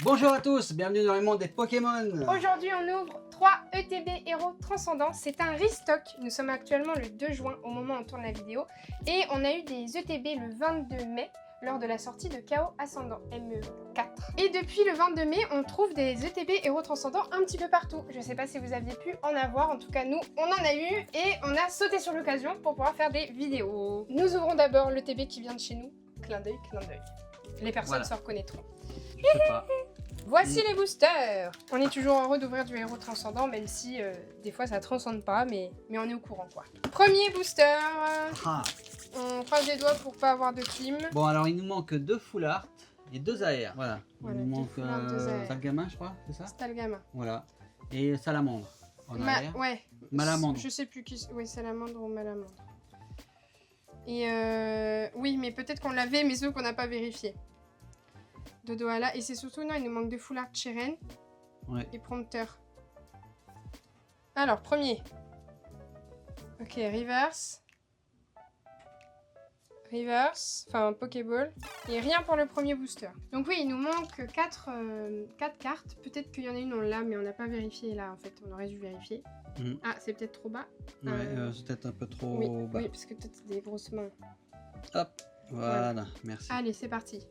Bonjour à tous, bienvenue dans le monde des Pokémon. Aujourd'hui, on ouvre 3 ETB Héros Transcendants. C'est un restock. Nous sommes actuellement le 2 juin au moment où on tourne la vidéo. Et on a eu des ETB le 22 mai lors de la sortie de Chaos Ascendant ME4. Et depuis le 22 mai, on trouve des ETB Héros Transcendants un petit peu partout. Je sais pas si vous aviez pu en avoir, en tout cas nous, on en a eu et on a sauté sur l'occasion pour pouvoir faire des vidéos. Nous ouvrons d'abord l'ETB qui vient de chez nous. Clin d'œil, clin d'œil. Les personnes se reconnaîtront. Je sais pas. Voici les boosters. On est toujours heureux d'ouvrir du héros transcendant, même si des fois ça transcende pas, mais on est au courant quoi. Premier booster. Ah. On croise les doigts pour pas avoir de clim. Bon, alors il nous manque 2 full art et 2 AR. Voilà. Il nous manque Stalgama, je crois, c'est ça? Stalgama. Voilà. Et Salamandre. En AR. Ouais. Malamandre. Je sais plus qui. Oui, Salamandre ou Malamandre. Et oui, mais peut-être qu'on l'avait, mais ceux qu'on n'a pas vérifié. Dodo là. Et c'est surtout, non, il nous manque de full art Cheren. Ouais. Et prompteur. Alors, premier. Ok, reverse. Reverse. Enfin, Pokéball. Et rien pour le premier booster. Donc oui, il nous manque 4 cartes. Peut-être qu'il y en a une, on l'a, mais on n'a pas vérifié là, en fait. On aurait dû vérifier. Ah, c'est peut-être trop bas. Ouais, c'est peut-être un peu trop bas. Oui, parce que peut-être des grosses mains. Hop, voilà, merci. Allez, c'est parti.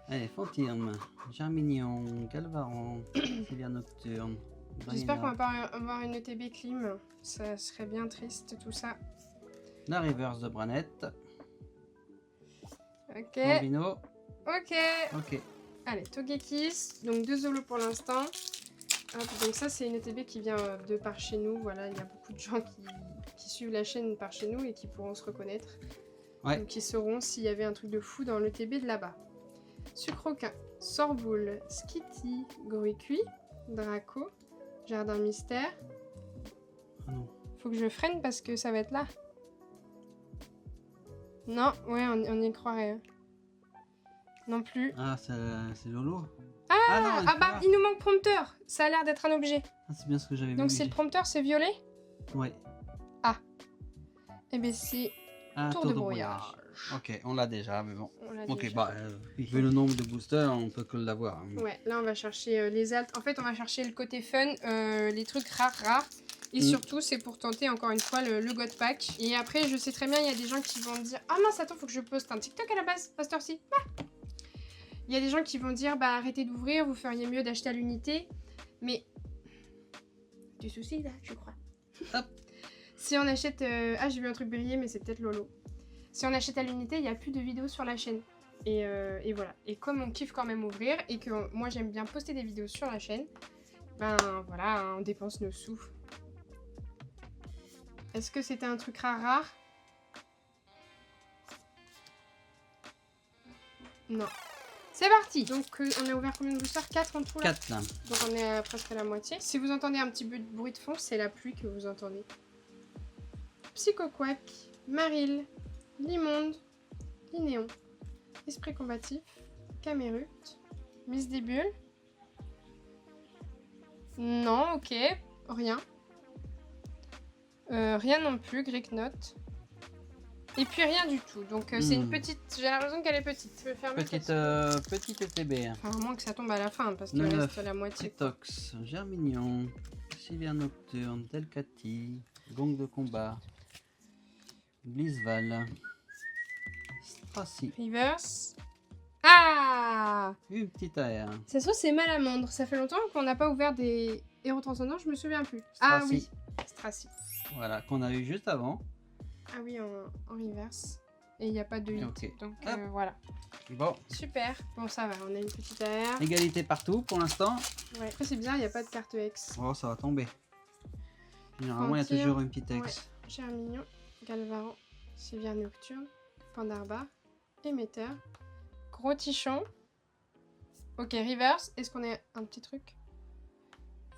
Allez, Fantirme, Germignon, Galvaron, Sylvia Nocturne. J'espère qu'on va pas avoir une ETB clim. Ça serait bien triste tout ça. La reverse de Branette. Ok. Bambino. Ok. Ok. Allez, Togekiss. Donc 2 Zolos pour l'instant. Donc ça, c'est une ETB qui vient de par chez nous. Voilà, il y a beaucoup de gens qui suivent la chaîne par chez nous et qui pourront se reconnaître. Ouais. Donc ils sauront s'il y avait un truc de fou dans l'ETB de là-bas. Sucroquin, Sorboule, Skitty, Gouricui, Draco, Jardin Mystère. Ah non. Faut que je freine parce que ça va être là. Non, ouais, on y croirait. Hein. Non plus. Ah, c'est Lolo. Ah, non, bah, il nous manque prompteur. Ça a l'air d'être un objet. Ah, c'est bien ce que j'avais vu. Donc c'est le prompteur, c'est violet? Ouais. Ah. Eh bien c'est tour de brouillage. Ok, on l'a déjà, mais bon. Ok, Déjà. bah, vu le nombre de boosters, on peut que l'avoir. Hein. Ouais, là on va chercher les altes. En fait, on va chercher le côté fun, les trucs rares. Et surtout, c'est pour tenter encore une fois le God Pack. Et après, je sais très bien, il y a des gens qui vont dire: ah mince, attends, faut que je poste un TikTok à la base, à cette heure-ci. Ah. Il y a des gens qui vont dire: bah arrêtez d'ouvrir, vous feriez mieux d'acheter à l'unité. Mais. Du souci là, je crois. Hop. Si on achète. Ah, j'ai vu un truc briller, mais c'est peut-être Lolo. Si on achète à l'unité, il n'y a plus de vidéos sur la chaîne. Et voilà. Et comme on kiffe quand même ouvrir et que moi j'aime bien poster des vidéos sur la chaîne, ben voilà, on dépense nos sous. Est-ce que c'était un truc rare? Non. C'est parti. Donc on a ouvert combien de boosters? 4 en tout là? 4 là. Donc on est presque à la moitié. Si vous entendez un petit bruit de fond, c'est la pluie que vous entendez. Psychoquack, Maril, Limonde, Linéon, Esprit combatif, Camérut, Miss Débule. Non, ok, rien. Rien non plus, Greek Note. Et puis rien du tout. Donc c'est une petite. J'ai l'impression qu'elle est petite. Je vais fermer Petite ETB. Enfin, à moins que ça tombe à la fin parce qu'il reste la moitié. Tox, Germignon, Sylvia Nocturne, Delcati, Gong de combat, Blizzval, Stracy. Reverse. Ah! Une petite AR. Ça se trouve, c'est Malamandre. Ça fait longtemps qu'on n'a pas ouvert des héros transcendants, je me souviens plus. Stracy. Ah oui, Stracy. Voilà, qu'on a eu juste avant. Ah oui, en reverse. Et il n'y a pas de hit. Okay. Donc voilà. Bon. Super. Bon, ça va, on a une petite AR. Égalité partout pour l'instant. Ouais. Après, c'est bizarre, il n'y a pas de carte X. Oh, ça va tomber. Généralement, il y a toujours une petite X. Ouais. Germignon, Galvaran, Sylvia Nocturne, Pandarba, Émetteur, Gros Tichon. Ok, reverse. Est-ce qu'on a un petit truc?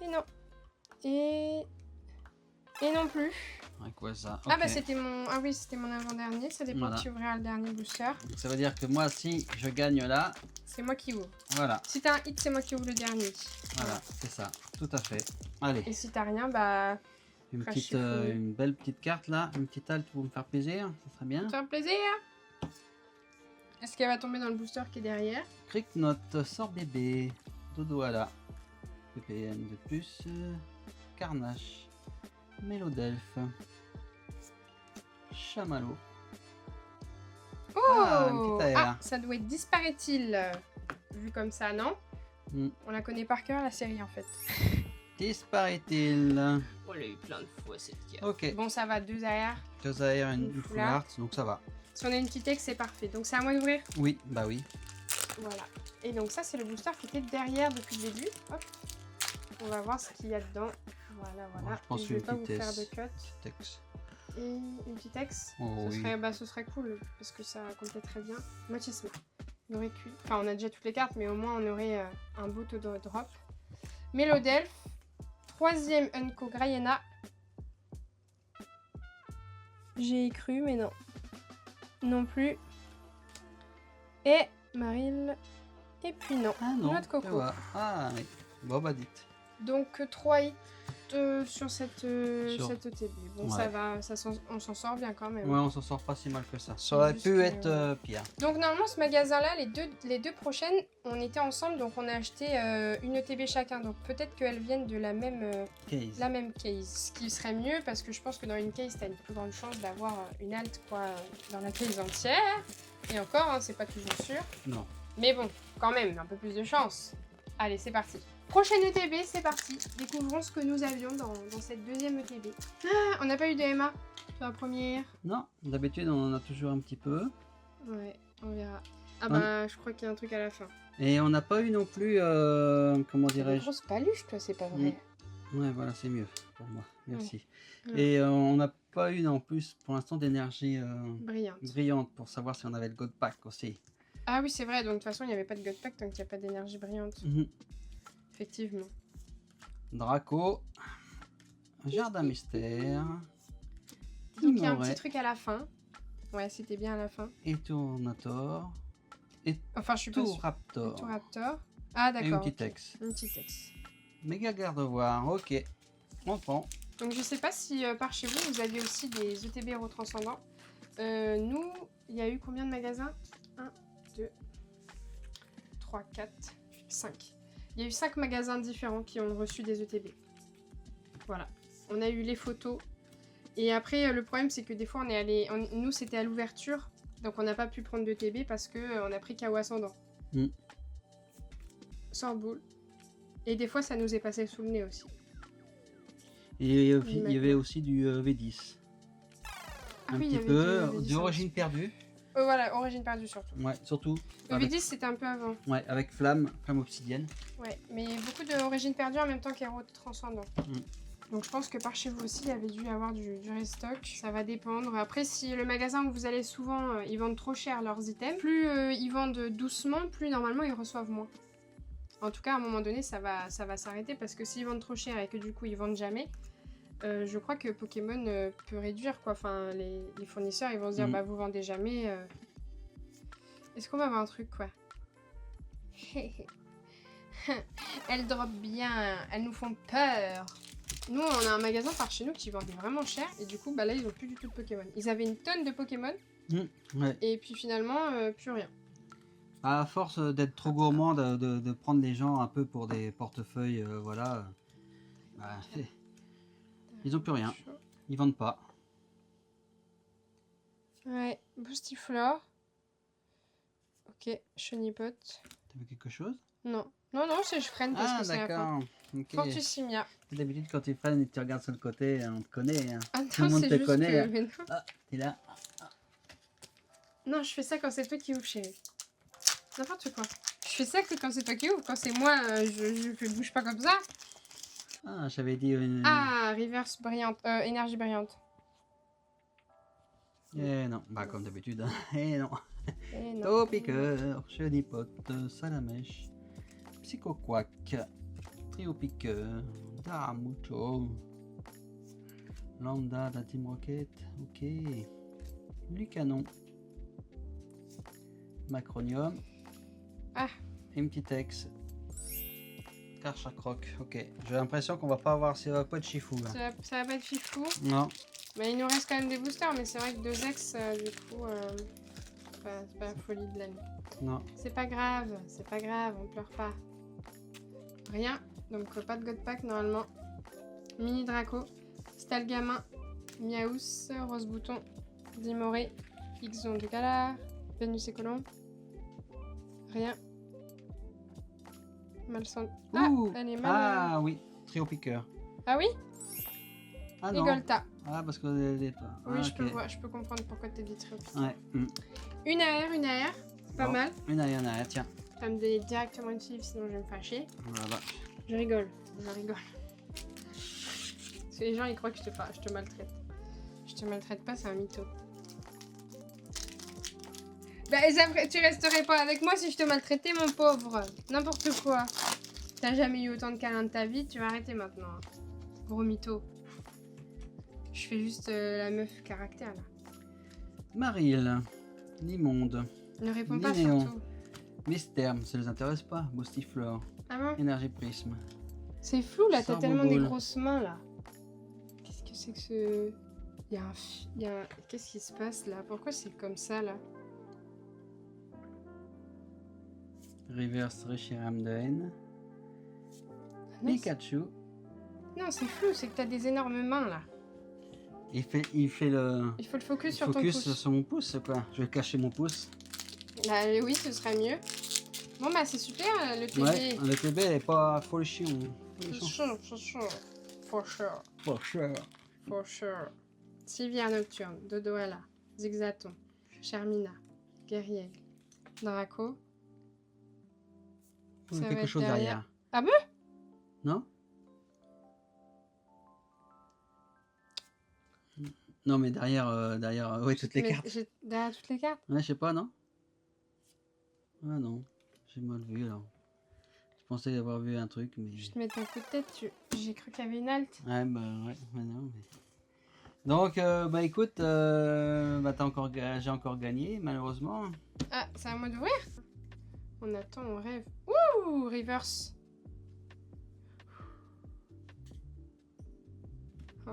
Et non. Et non plus. Ouais, quoi ça? Ah bah c'était mon... Ah oui, c'était mon avant-dernier. Ça dépend si tu ouvriras le dernier booster. Donc, ça veut dire que moi, si je gagne là... C'est moi qui ouvre. Voilà. Si t'as un hit, c'est moi qui ouvre le dernier. Voilà, c'est ça. Tout à fait. Allez. Et si t'as rien, bah... Une belle petite carte là. Une petite halte pour me faire plaisir. Ça serait bien. Ça fait plaisir. Est-ce qu'elle va tomber dans le booster qui est derrière? Crick Note, sort bébé. Dodoala, PPN de plus, Carnache, Mélodelphe, Chamallow. Oh Ah, une petite AR. Ah, ça doit être disparaît-il vu comme ça, non? On la connaît par cœur la série en fait. Disparaît-il? On l'a eu plein de fois cette carte. Ok. Bon, ça va, 2 AR. 2 AR, une full art, donc ça va. Si on a une petite ex, c'est parfait. Donc c'est à moi d'ouvrir. Oui, bah oui. Voilà. Et donc ça, c'est le booster qui était derrière depuis le début. Hop. On va voir ce qu'il y a dedans. Voilà, voilà. Bon, je pense Et je vais une pas vous petite faire de S. cut. Texte. Et une petite ex. Oh, ce, oui. serait, ce serait cool parce que ça complète très bien. Motisme. On aurait pu. Enfin, on a déjà toutes les cartes, mais au moins on aurait un beau taux de drop. Mélodelphe. 3e Unco Grayena. J'ai cru, mais non. Non plus. Et Maril. Et puis non. Ah non, Noix de coco. Ah oui. Bon bah dites. Donc 3 hits sur cette ETB. Bon, Ouais. ça va, on s'en sort bien quand même. Ouais, on s'en sort pas si mal que ça. Ça aurait juste pu que- être pire. Donc normalement ce magasin-là, les deux prochaines, on était ensemble, donc on a acheté une ETB chacun. Donc peut-être qu'elles viennent de la même case. Ce qui serait mieux parce que je pense que dans une case, t'as une plus grande chance d'avoir une alt quoi, dans la case entière. Et encore, hein, c'est pas toujours sûr. Non. Mais bon, quand même, un peu plus de chance. Allez, c'est parti. Prochaine ETB, c'est parti. Découvrons ce que nous avions dans cette deuxième ETB. Ah, on n'a pas eu de MA sur la première. Non, d'habitude on en a toujours un petit peu. Ouais, on verra. Ah bah, je crois qu'il y a un truc à la fin. Et on n'a pas eu non plus, comment T'as des dirais-je. grosses paluches, toi, c'est pas vrai. Ouais, voilà, c'est mieux pour moi. Merci. Ouais. Et on n'a pas eu non plus pour l'instant d'énergie Brillante. brillante pour savoir si on avait le God Pack aussi. Ah oui, c'est vrai, donc de toute façon, il n'y avait pas de God Pack tant qu'il n'y a pas d'énergie brillante. Mhm. Effectivement. Draco, Jardin Mystère, Donc il y a un Imoret petit truc à la fin. Ouais, c'était bien à la fin. et Tournator et Enfin, je suis pas sûre. Touraptor. Tout Raptor. Ah Et une d'accord. petite ok. ex. Une petite ex. Méga garde-voir, ok. On prend. Donc je sais pas si par chez vous, vous aviez aussi des ETB héros transcendants. Nous, il y a eu combien de magasins 1, 2, 3, 4, 5. Il y a eu 5 magasins différents qui ont reçu des ETB. Voilà. On a eu les photos. Et après, le problème, c'est que des fois, on est allé... Nous, c'était à l'ouverture. Donc on n'a pas pu prendre d'ETB parce qu'on a pris KO ascendant. Sans boule. Et des fois, ça nous est passé sous le nez aussi. Et il y avait aussi du V10. Ah Un oui, il y petit avait peu du d'origine perdue. Voilà, origine perdue surtout. Ouais, surtout. Le Avec, V10, c'était un peu avant. ouais, avec flamme obsidienne. Ouais, mais beaucoup d'origine perdue en même temps qu'héros transcendant. Mm. Donc je pense que par chez vous aussi, il y avait dû y avoir du restock. Ça va dépendre. Après, si le magasin où vous allez souvent, ils vendent trop cher leurs items, plus ils vendent doucement, plus normalement ils reçoivent moins. En tout cas, à un moment donné, ça va s'arrêter parce que s'ils vendent trop cher et que du coup ils vendent jamais, je crois que Pokémon peut réduire quoi. Enfin, les fournisseurs ils vont se dire bah vous vendez jamais. Est-ce qu'on va avoir un truc quoi? Elles drop bien, elles nous font peur. Nous, on a un magasin par chez nous qui vendait vraiment cher et du coup, bah là, ils ont plus du tout de Pokémon. Ils avaient une tonne de Pokémon Ouais. et puis finalement, plus rien. À force d'être trop gourmand, de prendre les gens un peu pour des portefeuilles, voilà. Bah, ils ont plus rien. Ils vendent pas. Ouais, Boostiflore. Ok, Chonipot. T'as vu quelque chose? Non, non, non, je freine parce Ah que c'est la fin. d'accord. Ok. Fortussimia. D'habitude quand tu freines et que tu regardes sur le côté, on te connaît. Hein. Ah Tout le non, monde c'est te juste connaît. que... Hein. mais non. Ah, t'es là. Non, je fais ça quand c'est toi qui ouvre, chérie. N'importe quoi. Je fais ça que quand c'est toi qui ouvre. Quand c'est moi, je bouge pas comme ça. Ah, j'avais dit une... Ah, reverse brillante. Énergie brillante. Eh non, bah comme d'habitude. Hein. Eh non. Eh non. Taupiqueur, Chenipote, Salamèche, Psychoquack, Triopiqueur, Daramucho, Lambda de la Team Rocket, ok. Lucanon, Macronium, Ah. et une petite ex. Karchakroc, ok. J'ai l'impression qu'on va pas avoir, ça va pas être chifou là. Ça va pas être fifou. Non. Mais il nous reste quand même des boosters, mais c'est vrai que 2 ex, du coup, c'est pas la folie de l'année. Non. C'est pas grave, on pleure pas. rien. Donc pas de God Pack normalement. Mini Draco, Stalgamin, Miaus, Rose Bouton, Dimoré, Xon de Galar, Vénus et Colombe. Rien. Malson. Ah, Ouh. elle est mal. Ah oui, trio piqueur. Ah oui? Ah Et non. Golta. Ah, parce que les... Oui, ah, je ok. peux voir, je peux comprendre pourquoi t'as dit très vite. Ouais. Une AR. Pas Bon, mal. Une à tiens. Ça me donner directement une chiffre, sinon je vais me fâcher. Voilà. Je rigole. Parce que les gens ils croient que je te maltraite. Je te maltraite pas, c'est un mytho. Bah, tu resterais pas avec moi si je te maltraitais, mon pauvre. N'importe quoi. T'as jamais eu autant de câlins de ta vie, tu vas arrêter maintenant. Gros mytho. Je fais juste la meuf caractère là. Maril, Limonde, Ne réponds pas Linéon. surtout. Mystère, ça les intéresse pas. Boostiflore, Ah bon? Énergie Prisme. C'est flou là, t'as tellement des Sorboboule. grosses mains là. Qu'est-ce que c'est que ce... Qu'est-ce qui se passe là? Pourquoi c'est comme ça là? Reverse Reshiram de haine. Ah non, Pikachu. non, c'est flou, c'est que t'as des énormes mains là. Il fait le Il faut le focus sur ton focus pouce. sur mon pouce, quoi. Je vais cacher mon pouce. Bah oui, ce serait mieux. Bon bah c'est super, le TB. Ouais, le TB est pas full chion. For sure. Sylvia Nocturne, Dodoala, Zigzaton, Charmina, Guerrier, Draco. Il y a Ça va quelque être chose derrière. Ah bon? Non? Non, mais derrière, ouais, toutes les Mais cartes. derrière toutes les cartes? Ouais, je sais pas, non? Ah non, j'ai mal vu alors. Je pensais avoir vu un truc, mais... Je te mets un coup de tête, j'ai cru qu'il y avait une halte. Ouais, bah ouais, mais non. Mais... Donc, bah écoute, j'ai encore gagné, malheureusement. Ah, c'est à moi d'ouvrir? On attend, on rêve. Ouh, reverse. Oh,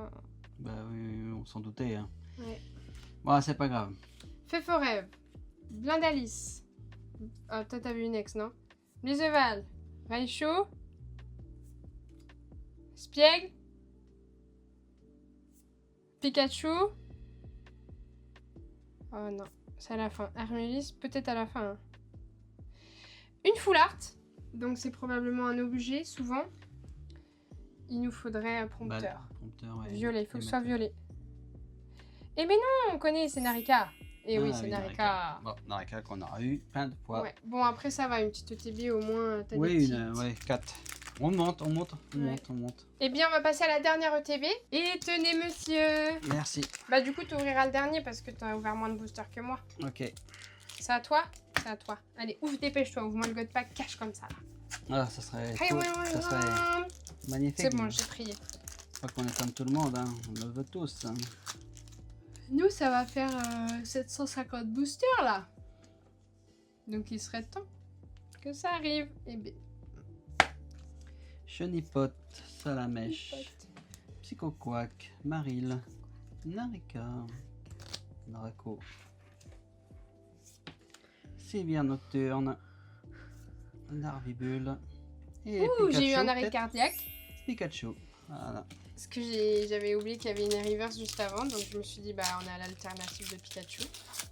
Bah oui, on s'en doutait. Hein. ouais. Bon, c'est pas grave. Fait faux rêve. Blindalis. Ah, toi t'as vu une ex, non? Blizeval. Raichu. Spiègle. Pikachu. Oh non, c'est à la fin. Hermélis, peut-être à la fin. Hein. Une full art. Donc c'est probablement un objet, souvent. Il nous faudrait un prompteur. Prompteur, ouais. Violet, il faut que ce soit violet. Eh mais non, on connaît, c'est Narika. Et oui, c'est Narika. Bon, Narika qu'on aura eu plein de fois. Ouais. Bon, après ça va, une petite ETB au moins. T'as Oui, des petites. ouais, 4. On monte. Eh bien, on va passer à la dernière ETB. Et tenez, monsieur. Merci. Bah, du coup, tu ouvriras le dernier parce que tu as ouvert moins de boosters que moi. Ok. C'est à toi? C'est à toi. Allez, ouvre, dépêche-toi. Ouvre-moi le God Pack cache comme ça. Là. Ah, ça serait magnifique. C'est bon, j'ai prié. Je crois qu'on est comme tout le monde, hein. On le veut tous. Hein. Nous, ça va faire 750 boosters là. Donc, il serait temps que ça arrive. Et bien. Chenipote, Salamèche, Psychoquack, Maril, Narika, Draco, Sylvia Nocturne, Larvibule et Ouh, Pikachu. j'ai eu un arrêt peut-être cardiaque. Pikachu. Voilà. Parce que j'avais oublié qu'il y avait une reverse juste avant. Donc, je me suis dit, bah, on a l'alternative de Pikachu.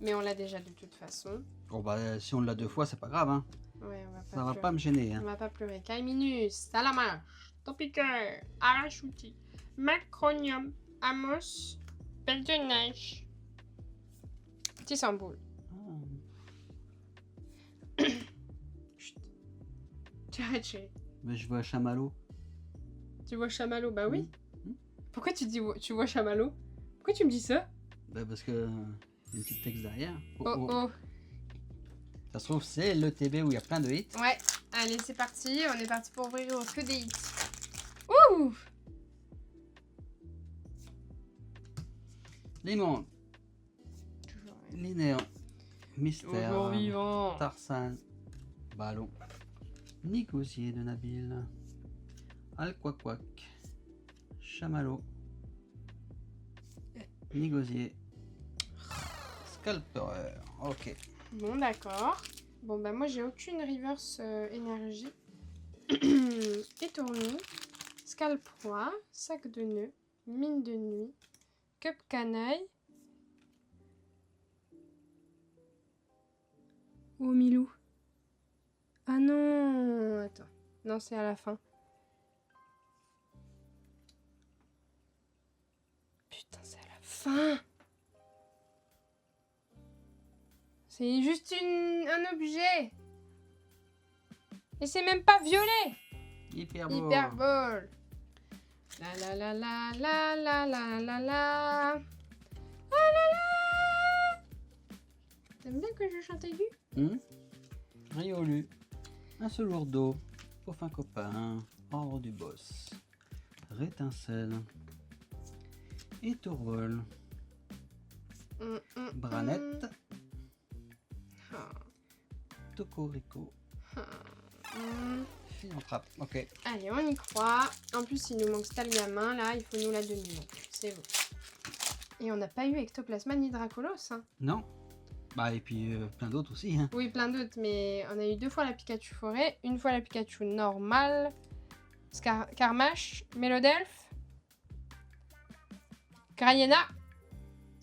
Mais on l'a déjà de toute façon. Bon bah si on l'a 2 fois, c'est pas grave, hein. Ouais, on va pas Ça va pleurer. pas me gêner, On hein. va pas pleurer. Kaiminus, Salamar, Topiqueur, Arachuti, Macronium, Amos, Belle de Neige, Tissamboule. Ah. Chut. Tu arrêtes, chérie. Mais je vois Chamallow. Tu vois Chamallow? Bah oui. Hmm. Pourquoi tu vois Chamallow? Pourquoi tu me dis ça? Bah parce que y a une petite texte derrière. Oh oh. Ça se trouve c'est le TB où il y a plein de hits. Ouais. Allez, c'est parti. On est parti pour ouvrir que des hits. Ouh! Limon, Toujours. Linéon, Mystère, Toujours vivant. Tarsan, Ballon, Négocier de Nabil, Alquaquac, Chamallow, Négocier, Scalpereur. Ok. Bon, d'accord. Bon, bah moi, j'ai aucune reverse énergie. Et tournis, scalproie, sac de nœuds, mine de nuit, cup canaille. Oh Milou. Ah non, attends. Non, c'est à la fin. Putain, c'est à la fin. C'est juste un objet. Et c'est même pas violet. Hyperbole. Hyperbole. La la la la la la la la la. La la la. T'aimes bien que je chante aigu? Riolu. Un seul lourdeau. Au fin copain. Ordre du boss. Rétincelle. Étourvol. Branette. Tocorico. Philanthrope. Ok. Allez, on y croit. En plus, il nous manque Stalgamin, là, il faut nous la donner. Donc, c'est bon. Et on n'a pas eu Ectoplasma ni Dracolos. Hein. Non. Bah, et puis plein d'autres aussi. Hein. Oui, plein d'autres, mais on a eu 2 fois la Pikachu forêt, une fois la Pikachu normale, Carmash, Melodelph, Grayena.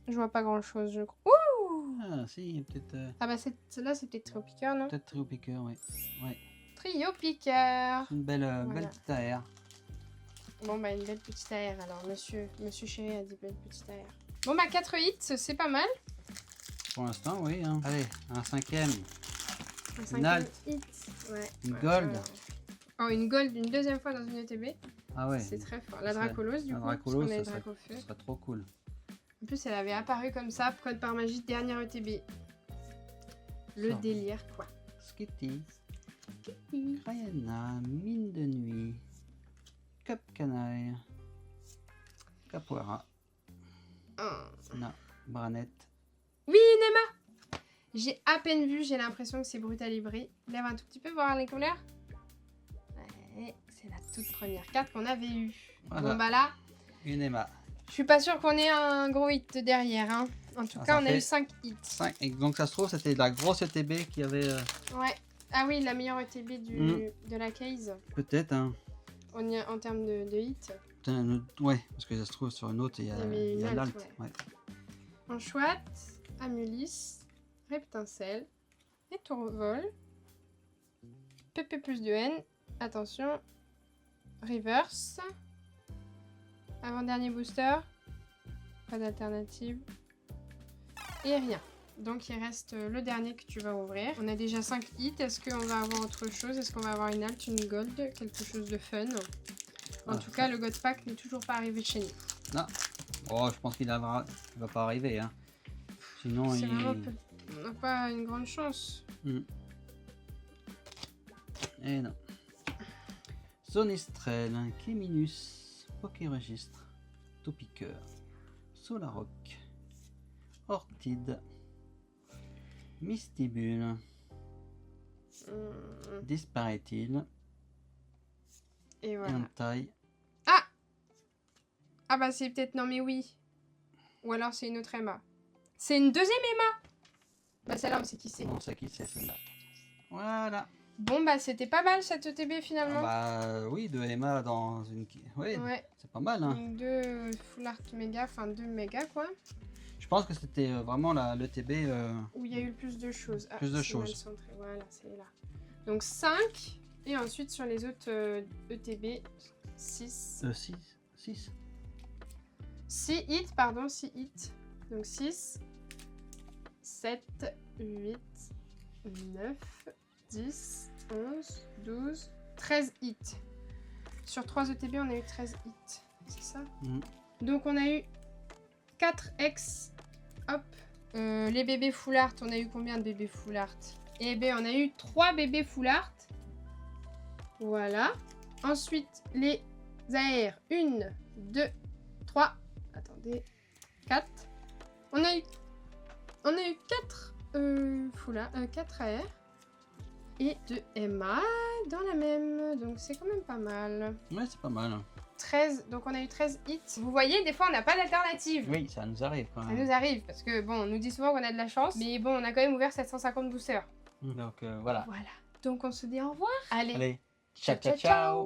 Je vois pas grand chose, je crois. Ouh! Ah, si, peut-être. Ah, bah, celle-là, c'est peut-être Trio-Piqueur, non? Peut-être Trio-Piqueur, oui. Ouais. Trio-Piqueur! Une belle, Voilà. belle petite AR. Bon, bah, une belle petite AR alors. Monsieur Chéri a dit belle petite AR. Bon, bah, 4 hits, c'est pas mal. Pour l'instant, oui. Hein. Allez, un cinquième. Un Une cinquième alt. hit. Ouais. Une Ouais, gold. ouais. Oh, une gold une deuxième fois dans une ETB. Ah ouais. C'est très fort. La Ça serait- Dracolos, du la coup. Dracolos, parce qu'on a eu ça serait- Dracofeu. Ce serait trop cool. En plus, elle avait apparu comme ça, code par magie, dernière ETB. Le Ça. délire, quoi. Skitty. Crayana. Mine de nuit. Cap canaille. Capoeira. Oh. Non. Branette. Oui, Nema! J'ai à peine vu, j'ai l'impression que c'est Brutalibré. Lève un tout petit peu, voir les couleurs. Ouais, c'est la toute première carte qu'on avait eue. Voilà. Bon, bah là, Une Emma. je suis pas sûre qu'on ait un gros hit derrière. Hein. En tout Ah, cas, ça on a fait eu 5 hits. 5. Et donc ça se trouve, c'était la grosse ETB qui avait... Ouais. Ah oui, la meilleure ETB de la case Peut-être, hein. en termes de hits. Putain, ouais, parce que ça se trouve sur une autre, il y Il y a, avait il y a une l'alt. alt, Ouais. Anchouette, Amulis, Reptincelle, Étourvol, PP plus de N, attention, Reverse, avant-dernier booster, pas d'alternative, et rien. Donc il reste le dernier que tu vas ouvrir. On a déjà 5 hits, est-ce qu'on va avoir autre chose? Est-ce qu'on va avoir une alt, une gold, quelque chose de fun? En Ah, tout cas, le God Pack n'est toujours pas arrivé chez nous. Non. Oh, je pense qu'il va pas arriver, hein. Sinon, C'est il... vraiment on n'a pas une grande chance. Eh non. Sonistrel, Kéminus, Pokéregistre, Topiqueur, Solaroc, Ortide, Mystibule, disparaît-il, Et et voilà. en taille. Ah bah c'est peut-être... Non mais oui. Ou alors c'est une autre Emma. C'est une deuxième Emma. Bah celle-là on sait qui c'est. On sait qui c'est celle-là. Voilà. Bon bah c'était pas mal cette ETB finalement. Ah bah oui, 2 Emma dans une... Oui, Ouais. c'est pas mal, hein. Donc 2 full art méga, enfin 2 méga quoi. Je pense que c'était vraiment l'ETB... Où il y a eu le plus de choses. Ah, Plus de c'est mal choses. centré. Voilà, c'est là. Donc 5. Et ensuite sur les autres ETB, 6. 6. 6 hits, pardon, 6 hits. Donc 6, 7, 8, 9, 10, 11, 12, 13 hits. Sur 3 ETB, on a eu 13 hits. C'est ça? Donc on a eu 4 ex. Hop. Les bébés full art, on a eu combien de bébés full art? Eh bien, on a eu 3 bébés full art. Voilà. Ensuite, les AR. 1, 2, 3. Attendez. 4. On a eu 4 4 AR. Et 2 MA dans la même. Donc c'est quand même pas mal. Ouais, c'est pas mal. 13. Donc on a eu 13 hits. Vous voyez, des fois on n'a pas d'alternative. Oui, ça nous arrive quand Ça même. nous arrive parce que bon, on nous dit souvent qu'on a de la chance. Mais bon, on a quand même ouvert 750 boosters. Donc voilà. Voilà. Donc on se dit au revoir. Allez. Allez, ciao ciao ciao.